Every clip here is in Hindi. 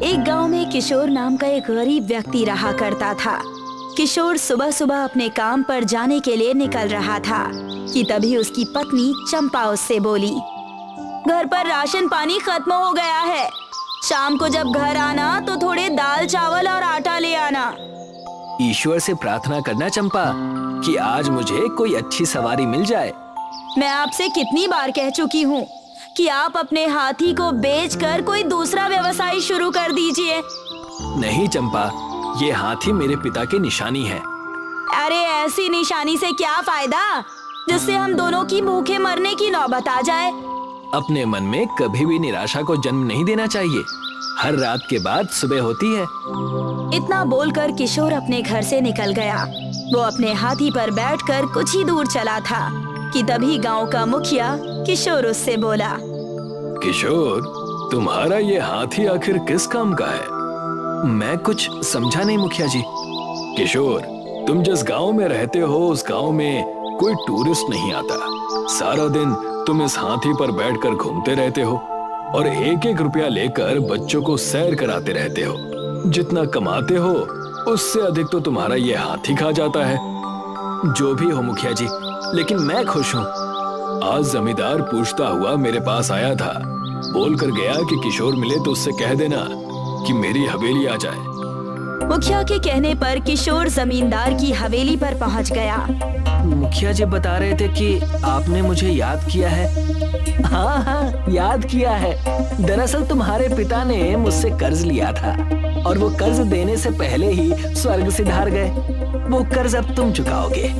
एक गांव में किशोर नाम का एक गरीब व्यक्ति रहा करता था। किशोर सुबह सुबह अपने काम पर जाने के लिए निकल रहा था कि तभी उसकी पत्नी चंपा उससे बोली, घर पर राशन पानी खत्म हो गया है। शाम को जब घर आना तो थोड़े दाल चावल और आटा ले आना। ईश्वर से प्रार्थना करना चंपा कि आज मुझे कोई अच्छी सवारी मिल जाए। मैं आपसे कितनी बार कह चुकी हूँ कि आप अपने हाथी को बेचकर कोई दूसरा व्यवसाय शुरू कर दीजिए। नहीं चंपा, ये हाथी मेरे पिता की निशानी है। अरे ऐसी निशानी से क्या फायदा जिससे हम दोनों की भूखे मरने की नौबत आ जाए। अपने मन में कभी भी निराशा को जन्म नहीं देना चाहिए। हर रात के बाद सुबह होती है। इतना बोलकर किशोर अपने घर से निकल गया। वो अपने हाथी पर बैठकर कुछ ही दूर चला था कि तभी गांव का मुखिया किशोर उससे बोला, किशोर, तुम्हारा ये हाथी आखिर किस काम का है? मैं कुछ समझा नहीं मुखिया जी। किशोर, तुम जिस गांव में रहते हो उस गांव में कोई टूरिस्ट नहीं आता। सारा दिन तुम इस हाथी पर बैठकर घूमते रहते हो और एक एक रुपया लेकर बच्चों को सैर कराते रहते हो। जितना कमाते हो उससे अधिक तो तुम्हारा ये हाथी खा जाता है। जो भी हो मुखिया जी, लेकिन मैं खुश हूँ। आज जमींदार पूछता हुआ मेरे पास आया था, बोल कर गया कि किशोर मिले तो उससे कह देना कि मेरी हवेली आ जाए। मुखिया के कहने पर किशोर जमींदार की हवेली पर पहुंच गया। मुखिया जी बता रहे थे कि आपने मुझे याद किया है। हाँ, याद किया है। दरअसल तुम्हारे पिता ने मुझसे कर्ज लिया था और वो कर्ज देने से पहले ही स्वर्ग सिधार गए। वो कर्ज अब तुम चुकाओगे।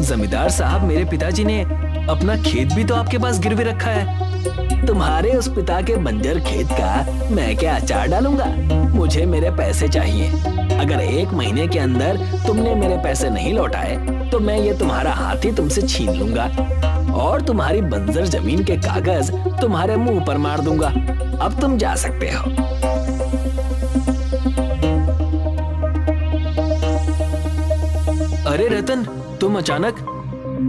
जमींदार साहब, मेरे पिताजी ने अपना खेत भी तो आपके पास गिरवी रखा है। तुम्हारे उस पिता के बंजर खेत का मैं क्या अचार डालूंगा? मुझे मेरे पैसे चाहिए। अगर 1 महीने के अंदर तुमने मेरे पैसे नहीं लौटाए तो मैं ये तुम्हारा हाथी तुमसे छीन लूंगा और तुम्हारी बंजर जमीन के कागज तुम्हारे मुंह पर मार दूंगा। अब तुम जा सकते हो। अरे रतन, तुम अचानक?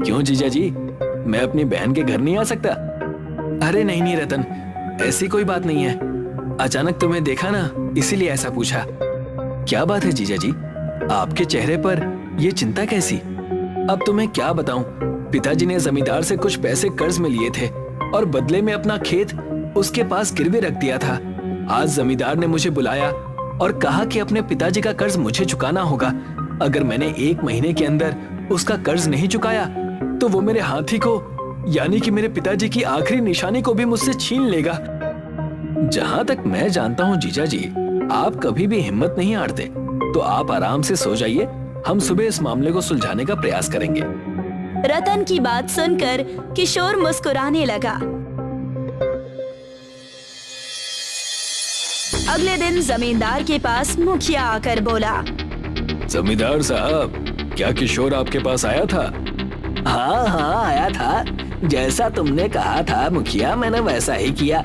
क्यों जीजा जी, मैं अपनी बहन के घर नहीं आ सकता? अरे नहीं नहीं रतन, ऐसी कोई बात नहीं है। अचानक तुम्हें देखा ना, इसीलिए ऐसा पूछा। क्या बात है जीजा जी, आपके चेहरे पर ये चिंता कैसी? अब तुम्हें क्या बताऊं, पिताजी ने जमींदार से कुछ पैसे कर्ज में लिए थे और बदले में अपना खेत उसके पास गिरवी रख दिया था। आज जमींदार ने मुझे बुलाया और कहा कि अपने पिताजी का कर्ज मुझे चुकाना होगा। अगर मैंने 1 महीने के अंदर उसका कर्ज नहीं चुकाया तो वो मेरे हाथी को, यानी कि मेरे पिताजी की आखिरी निशानी को भी मुझसे छीन लेगा। जहां तक मैं जानता हूं जीजा जी, आप कभी भी हिम्मत नहीं हारते, तो आप आराम से सो जाइए। हम सुबह इस मामले को सुलझाने का प्रयास करेंगे। रतन की बात सुनकर किशोर मुस्कुराने लगा। अगले दिन जमींदार के पास मुखिया आकर बोला, जमींदार साहब, क्या किशोर आपके पास आया था? हाँ हाँ, आया था। जैसा तुमने कहा था मुखिया, मैंने वैसा ही किया।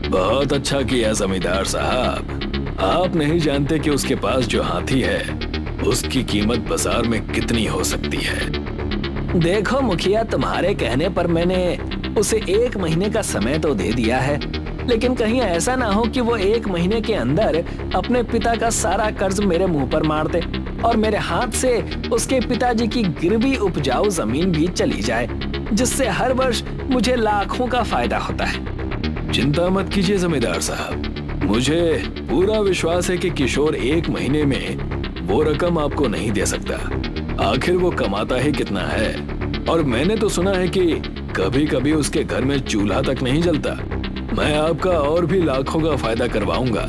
बहुत अच्छा किया जमींदार साहब। आप नहीं जानते कि उसके पास जो हाथी है उसकी कीमत बाजार में कितनी हो सकती है। देखो मुखिया, तुम्हारे कहने पर मैंने उसे 1 महीने का समय तो दे दिया है, लेकिन कहीं ऐसा ना हो कि वो 1 महीने के अंदर अपने पिता का सारा कर्ज मेरे मुंह पर मार दे और मेरे हाथ से उसके पिताजी की गिरवी उपजाऊ जमीन भी चली जाए, जिससे हर वर्ष मुझे लाखों का फायदा होता है। चिंता मत कीजिए जमींदार साहब, मुझे पूरा विश्वास है कि किशोर 1 महीने में वो रकम आपको नहीं दे सकता। आखिर वो कमाता ही कितना है, और मैंने तो सुना है कि कभी कभी उसके घर में चूल्हा तक नहीं जलता। मैं आपका और भी लाखों का फायदा करवाऊंगा।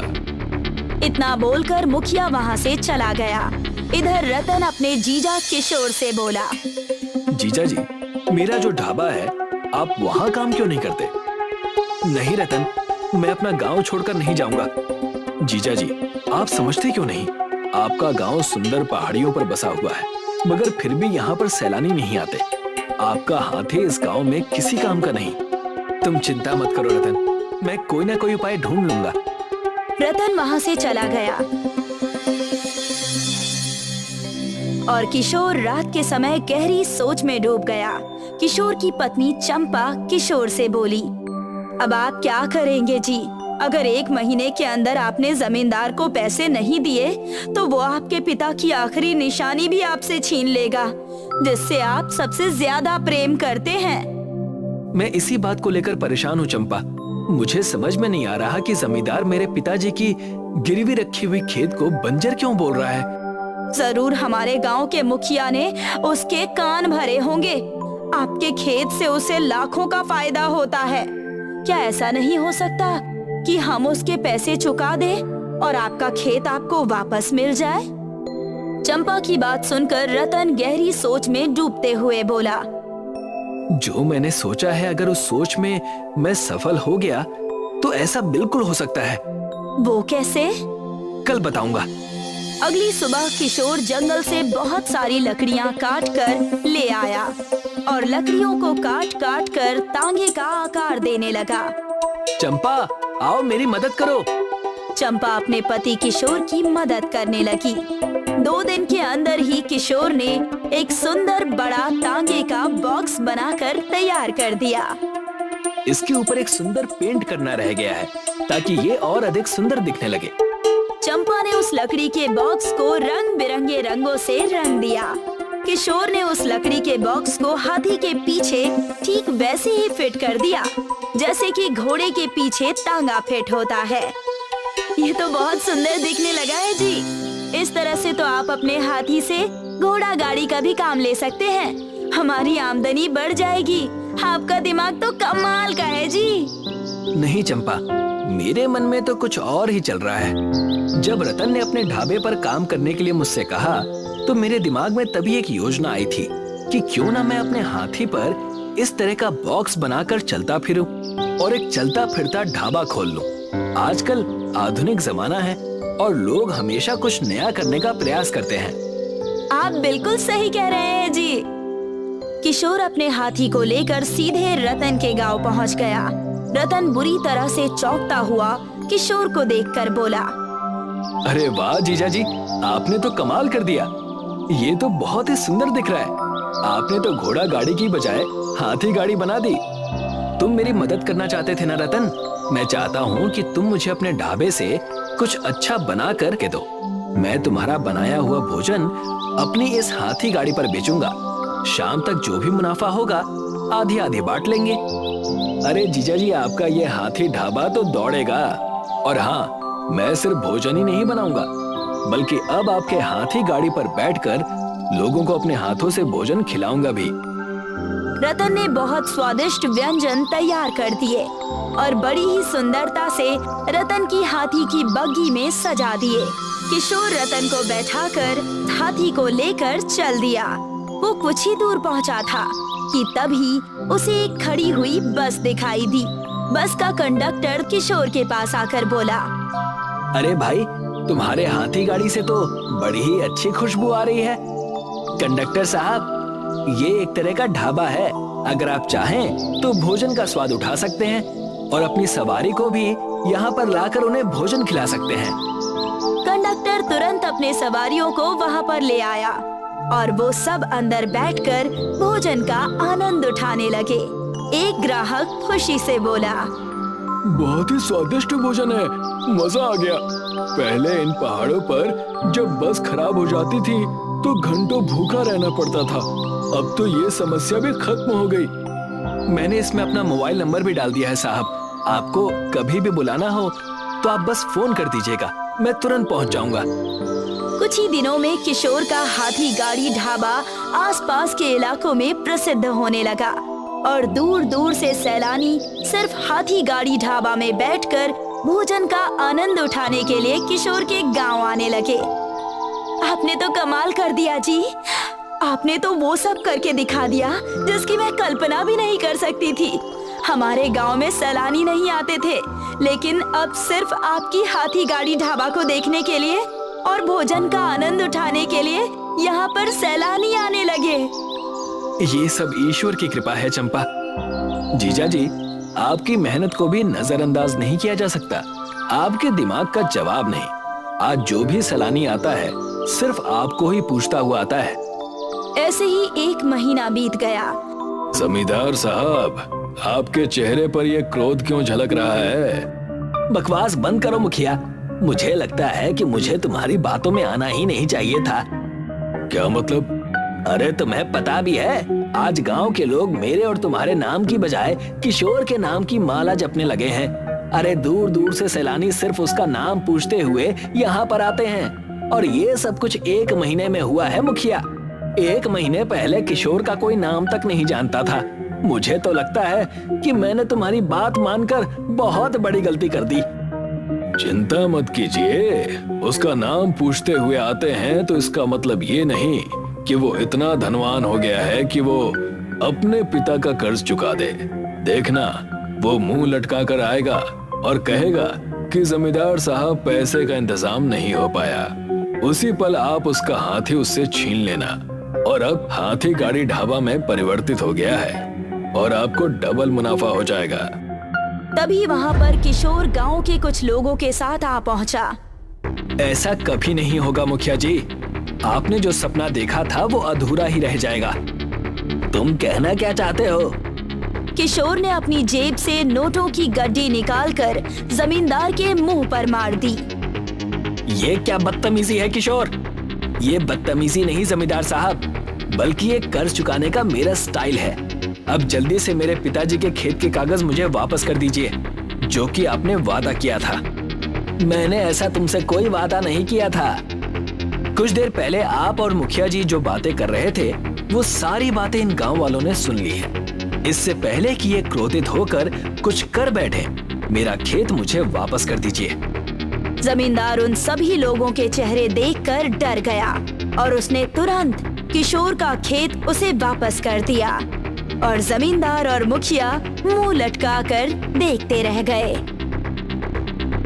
इतना बोलकर मुखिया वहाँ से चला गया। इधर रतन अपने जीजा किशोर से बोला, जीजा जी, मेरा जो ढाबा है, आप वहाँ काम क्यों नहीं करते? नहीं रतन, मैं अपना गांव छोड़कर नहीं जाऊंगा। जीजा जी, आप समझते क्यों नहीं? आपका गांव सुंदर पहाड़ियों पर बसा हुआ है, मगर फिर भी यहाँ पर सैलानी नहीं आते। आपका हाथी इस गांव में किसी काम का नहीं। तुम चिंता मत करो रतन, मैं कोई ना कोई उपाय ढूंढ लूंगा। रतन वहाँ से चला गया और किशोर रात के समय गहरी सोच में डूब गया। किशोर की पत्नी चंपा किशोर से बोली, अब आप क्या करेंगे जी? अगर 1 महीने के अंदर आपने जमींदार को पैसे नहीं दिए तो वो आपके पिता की आखिरी निशानी भी आपसे छीन लेगा, जिससे आप सबसे ज्यादा प्रेम करते हैं। मैं इसी बात को लेकर परेशान हूँ चंपा। मुझे समझ में नहीं आ रहा कि जमींदार मेरे पिताजी की गिरवी रखी हुई खेत को बंजर क्यों बोल रहा है। जरूर हमारे गांव के मुखिया ने उसके कान भरे होंगे। आपके खेत से उसे लाखों का फायदा होता है। क्या ऐसा नहीं हो सकता कि हम उसके पैसे चुका दें और आपका खेत आपको वापस मिल जाए? चंपा की बात सुनकर रतन गहरी सोच में डूबते हुए बोला। जो मैंने सोचा है, अगर उस सोच में मैं सफल हो गया तो ऐसा बिल्कुल हो सकता है। वो कैसे? कल बताऊंगा। अगली सुबह किशोर जंगल से बहुत सारी लकड़ियां काट कर ले आया और लकड़ियों को काट काट कर तांगे का आकार देने लगा। चंपा, आओ मेरी मदद करो। चंपा अपने पति किशोर की मदद करने लगी। 2 दिन के अंदर ही किशोर ने एक सुंदर बड़ा तांगे का बॉक्स बनाकर तैयार कर दिया। इसके ऊपर एक सुंदर पेंट करना रह गया है ताकि ये और अधिक सुंदर दिखने लगे। चंपा ने उस लकड़ी के बॉक्स को रंग बिरंगे रंगों से रंग दिया। किशोर ने उस लकड़ी के बॉक्स को हाथी के पीछे ठीक वैसे ही फिट कर दिया जैसे कि घोड़े के पीछे तांगा फिट होता है। ये तो बहुत सुंदर दिखने लगा है जी। इस तरह से तो आप अपने हाथी से घोड़ा गाड़ी का भी काम ले सकते हैं। हमारी आमदनी बढ़ जाएगी। आपका दिमाग तो कमाल का है जी। नहीं चंपा, मेरे मन में तो कुछ और ही चल रहा है। जब रतन ने अपने ढाबे पर काम करने के लिए मुझसे कहा तो मेरे दिमाग में तभी एक योजना आई थी कि क्यों ना मैं अपने हाथी पर इस तरह का बॉक्स बनाकर चलता फिरूं और एक चलता फिरता ढाबा खोल लूं। आजकल आधुनिक जमाना है और लोग हमेशा कुछ नया करने का प्रयास करते हैं। आप बिल्कुल सही कह रहे हैं जी। किशोर अपने हाथी को लेकर सीधे रतन के गांव पहुंच गया। रतन बुरी तरह से चौंकता हुआ किशोर को देखकर बोला। अरे वाह जीजा जी, आपने तो कमाल कर दिया। ये तो बहुत ही सुंदर दिख रहा है। आपने तो घोड़ा गाड़ी की बजाय हाथी गाड़ी बना दी। तुम मेरी मदद करना चाहते थे ना रतन? मैं चाहता हूँ कि तुम मुझे अपने ढाबे से कुछ अच्छा बना कर के दो। मैं तुम्हारा बनाया हुआ भोजन अपनी इस हाथी गाड़ी पर बेचूंगा। शाम तक जो भी मुनाफा होगा आधी आधी बांट लेंगे। अरे जीजा जी, आपका ये हाथी ढाबा तो दौड़ेगा। और हाँ, मैं सिर्फ भोजन ही नहीं बनाऊंगा बल्कि अब आपके हाथी गाड़ी पर बैठकर लोगों को अपने हाथों से भोजन खिलाऊंगा भी। रतन ने बहुत स्वादिष्ट व्यंजन तैयार कर दिए और बड़ी ही सुंदरता से रतन की हाथी की बग्गी में सजा दिए। किशोर रतन को बैठाकर हाथी को लेकर चल दिया। वो कुछ ही दूर पहुंचा था कि तभी उसे एक खड़ी हुई बस दिखाई दी। बस का कंडक्टर किशोर के पास आकर बोला। अरे भाई, तुम्हारे हाथी गाड़ी से तो बड़ी ही अच्छी खुशबू आ रही है। कंडक्टर साहब, ये एक तरह का ढाबा है। अगर आप चाहें तो भोजन का स्वाद उठा सकते हैं और अपनी सवारी को भी यहाँ पर लाकर उन्हें भोजन खिला सकते हैं। कंडक्टर तुरंत अपने सवारियों को वहाँ पर ले आया और वो सब अंदर बैठकर भोजन का आनंद उठाने लगे। एक ग्राहक खुशी से बोला। बहुत ही स्वादिष्ट भोजन है, मजा आ गया। पहले इन पहाड़ों पर जब बस खराब हो जाती थी तो घंटों भूखा रहना पड़ता था। अब तो ये समस्या भी खत्म हो गई। मैंने इसमें अपना मोबाइल नंबर भी डाल दिया है साहब। आपको कभी भी बुलाना हो तो आप बस फोन कर दीजिएगा, मैं तुरंत पहुंच जाऊंगा। कुछ ही दिनों में किशोर का हाथी गाड़ी ढाबा आसपास के इलाकों में प्रसिद्ध होने लगा और दूर दूर से सैलानी सिर्फ हाथी गाड़ी ढाबा में बैठकर भोजन का आनंद उठाने के लिए किशोर के गांव आने लगे। आपने तो कमाल कर दिया जी। आपने तो वो सब करके दिखा दिया जिसकी मैं कल्पना भी नहीं कर सकती थी। हमारे गांव में सैलानी नहीं आते थे, लेकिन अब सिर्फ आपकी हाथी गाड़ी ढाबा को देखने के लिए और भोजन का आनंद उठाने के लिए यहाँ पर सैलानी आने लगे। ये सब ईश्वर की कृपा है चंपा। जीजा जी, आपकी मेहनत को भी नजरअंदाज नहीं किया जा सकता। आपके दिमाग का जवाब नहीं। आज जो भी सैलानी आता है सिर्फ आपको ही पूछता हुआ आता है। ऐसे ही 1 महीना बीत गया। जमींदार साहब, आपके चेहरे पर ये क्रोध क्यों झलक रहा है? बकवास बंद करो मुखिया। मुझे लगता है कि मुझे तुम्हारी बातों में आना ही नहीं चाहिए था। क्या मतलब? अरे तुम्हें पता भी है, आज गांव के लोग मेरे और तुम्हारे नाम की बजाय किशोर के नाम की माला जपने लगे हैं। अरे दूर दूर से सैलानी सिर्फ उसका नाम पूछते हुए यहाँ पर आते हैं। और ये सब कुछ 1 महीने में हुआ है मुखिया। 1 महीने पहले किशोर का कोई नाम तक नहीं जानता था। मुझे तो लगता है कि मैंने तुम्हारी बात मानकर बहुत बड़ी गलती कर दी। चिंता मत कीजिए, उसका नाम पूछते हुए आते हैं तो इसका मतलब ये नहीं कि वो इतना धनवान हो गया है कि वो अपने पिता का कर्ज चुका दे। देखना, वो मुंह लटका कर आएगा और कहेगा कि जमींदार साहब पैसे का इंतजाम नहीं हो पाया। उसी पल आप उसका हाथी उससे छीन लेना। और अब हाथी गाड़ी ढाबा में परिवर्तित हो गया है और आपको डबल मुनाफा हो जाएगा। तभी वहाँ पर किशोर गांव के कुछ लोगों के साथ आ पहुँचा। ऐसा कभी नहीं होगा मुखिया जी। आपने जो सपना देखा था वो अधूरा ही रह जाएगा। तुम कहना क्या चाहते हो? किशोर ने अपनी जेब से नोटों की गड्डी निकालकर जमींदार के मुंह पर मार दी। ये क्या बदतमीजी है किशोर? ये बदतमीजी नहीं जमींदार साहब, बल्कि ये कर्ज चुकाने का मेरा स्टाइल है। अब जल्दी से मेरे पिताजी के खेत के कागज मुझे वापस कर दीजिए, जो कि आपने वादा किया था। मैंने ऐसा तुमसे कोई वादा नहीं किया था। कुछ देर पहले आप और मुखिया जी जो बातें कर रहे थे, वो सारी बातें इन गांव वालों ने सुन ली है। इससे पहले कि ये क्रोधित होकर कुछ कर बैठे, मेरा खेत मुझे वापस कर दीजिए। जमींदार उन सभी लोगों के चेहरे देखकर डर गया और उसने तुरंत किशोर का खेत उसे वापस कर दिया। और जमींदार और मुखिया मुंह लटकाकर देखते रह गए।